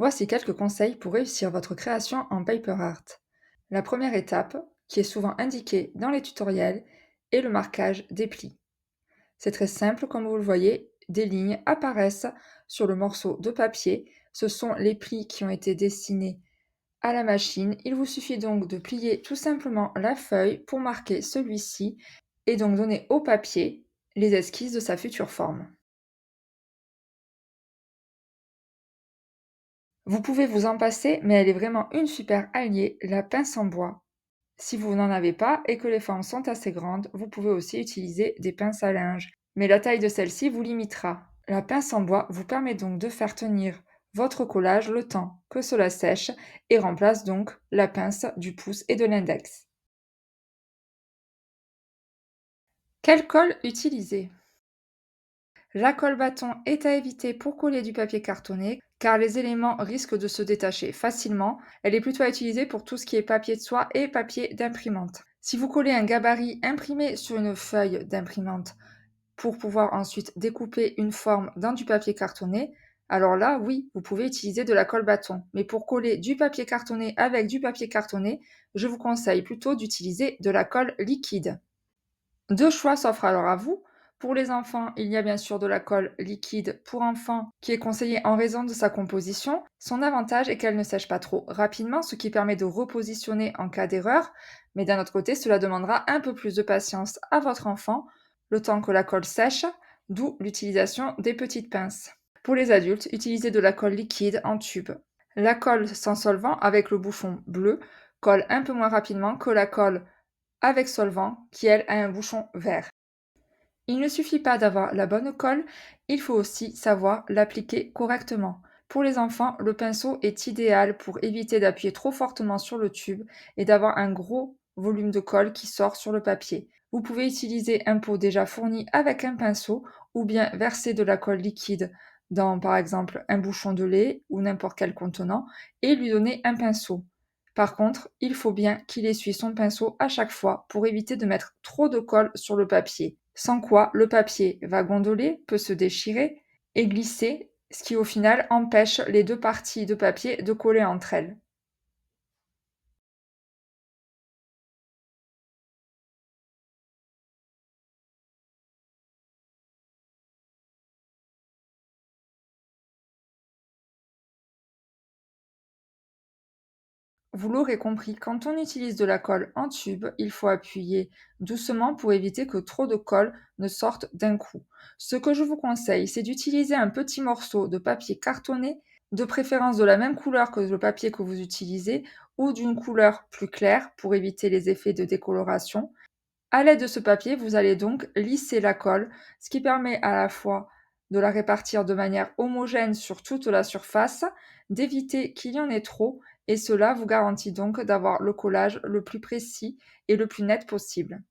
Voici quelques conseils pour réussir votre création en paper art. La première étape, qui est souvent indiquée dans les tutoriels, est le marquage des plis. C'est très simple, comme vous le voyez, des lignes apparaissent sur le morceau de papier. Ce sont les plis qui ont été dessinés à la machine. Il vous suffit donc de plier tout simplement la feuille pour marquer celui-ci et donc donner au papier les esquisses de sa future forme. Vous pouvez vous en passer, mais elle est vraiment une super alliée, la pince en bois. Si vous n'en avez pas et que les formes sont assez grandes, vous pouvez aussi utiliser des pinces à linge, mais la taille de celle-ci vous limitera. La pince en bois vous permet donc de faire tenir votre collage le temps que cela sèche et remplace donc la pince du pouce et de l'index. Quelle colle utiliser? La colle bâton est à éviter pour coller du papier cartonné car les éléments risquent de se détacher facilement. Elle est plutôt à utiliser pour tout ce qui est papier de soie et papier d'imprimante. Si vous collez un gabarit imprimé sur une feuille d'imprimante pour pouvoir ensuite découper une forme dans du papier cartonné, alors là, oui, vous pouvez utiliser de la colle bâton. Mais pour coller du papier cartonné avec du papier cartonné, je vous conseille plutôt d'utiliser de la colle liquide. Deux choix s'offrent alors à vous. Pour les enfants, il y a bien sûr de la colle liquide pour enfants qui est conseillée en raison de sa composition. Son avantage est qu'elle ne sèche pas trop rapidement, ce qui permet de repositionner en cas d'erreur. Mais d'un autre côté, cela demandera un peu plus de patience à votre enfant, le temps que la colle sèche, d'où l'utilisation des petites pinces. Pour les adultes, utilisez de la colle liquide en tube. La colle sans solvant avec le bouchon bleu colle un peu moins rapidement que la colle avec solvant qui, elle, a un bouchon vert. Il ne suffit pas d'avoir la bonne colle, il faut aussi savoir l'appliquer correctement. Pour les enfants, le pinceau est idéal pour éviter d'appuyer trop fortement sur le tube et d'avoir un gros volume de colle qui sort sur le papier. Vous pouvez utiliser un pot déjà fourni avec un pinceau ou bien verser de la colle liquide dans par exemple un bouchon de lait ou n'importe quel contenant et lui donner un pinceau. Par contre, il faut bien qu'il essuie son pinceau à chaque fois pour éviter de mettre trop de colle sur le papier, sans quoi le papier va gondoler, peut se déchirer et glisser, ce qui au final empêche les deux parties de papier de coller entre elles. Vous l'aurez compris, quand on utilise de la colle en tube, il faut appuyer doucement pour éviter que trop de colle ne sorte d'un coup. Ce que je vous conseille, c'est d'utiliser un petit morceau de papier cartonné, de préférence de la même couleur que le papier que vous utilisez, ou d'une couleur plus claire pour éviter les effets de décoloration. À l'aide de ce papier, vous allez donc lisser la colle, ce qui permet à la fois de la répartir de manière homogène sur toute la surface, d'éviter qu'il y en ait trop, et cela vous garantit donc d'avoir le collage le plus précis et le plus net possible.